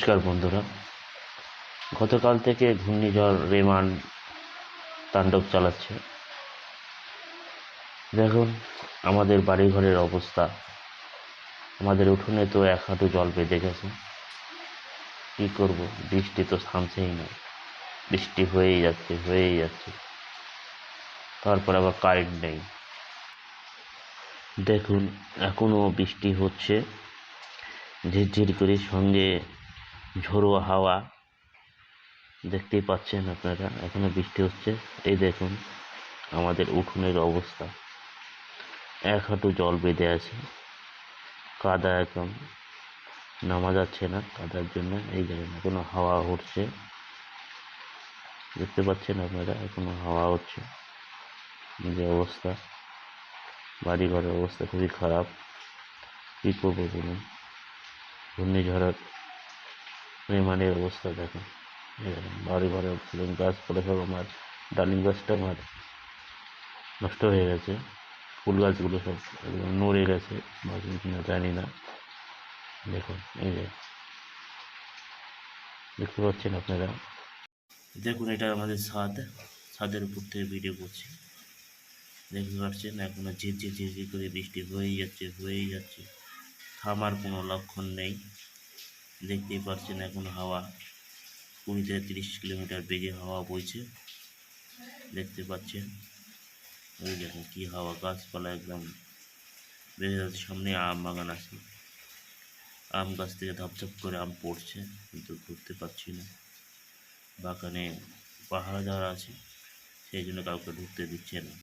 নমস্কার বন্ধুরা। গতকাল থেকে ঘূর্ণিঝড় রেমান তাণ্ডব চালাচ্ছে। দেখুন আমাদের বাড়িঘরের অবস্থা। আমাদের উঠোনে তো এক হাঁটু জল বেঁধে গেছে। কী করব, বৃষ্টি তো থামছেই না, বৃষ্টি হয়েই যাচ্ছে। তারপর আবার কারেন্ট নেই। দেখুন এখনো বৃষ্টি হচ্ছে, ঝিরঝির করে, সঙ্গে ঝোড়ো হাওয়া। দেখতেই পাচ্ছেন আপনারা, এখনো বৃষ্টি হচ্ছে। এই দেখুন আমাদের উঠোনের অবস্থা, এক হাঁটু জল বেঁধে আছে, কাদা, একদম নামা যাচ্ছে না কাদার জন্য। এই দেখুন এখনো হাওয়া উঠছে, দেখতে পাচ্ছেন আপনারা, এখনো হাওয়া হচ্ছে। যে অবস্থা, বাড়ি ঘরের অবস্থা খুবই খারাপ। কী করবো বলুন, ঘূর্ণিঝড়ের রেমানের অবস্থা দেখুন। বাড়ি ঘরে গাছপালা সব, আমার ডালিম গাছটা আমার নষ্ট হয়ে গেছে, ফুল গাছগুলো সব একদম নড়ে গেছে, বাঁচবে কিনা জানি না। দেখুন এই যে দেখতে পাচ্ছেন আপনারা, দেখুন এটা আমাদের ছাদের উপর থেকে ভিডিও করছি। দেখতে পাচ্ছেন এখনো ঝিরঝির করে বৃষ্টি হয়েই যাচ্ছে, থামার কোনো লক্ষণ নেই। দেখতেই পাচ্ছেন এখন হাওয়া 20 থেকে 30 কিলোমিটার বেগে হাওয়া বইছে, দেখতে পাচ্ছেন। ওই দেখুন কি হাওয়া, গাছপালা একদম বেড়ে যাচ্ছে। সামনে আম বাগান আছে, আম গাছ থেকে ধপধপ করে আম পড়ছে, কিন্তু ধরতে পারছি না। বাগানে পাহারা দেওয়া আছে, সেই জন্য কাউকে ঢুকতে দিচ্ছে না।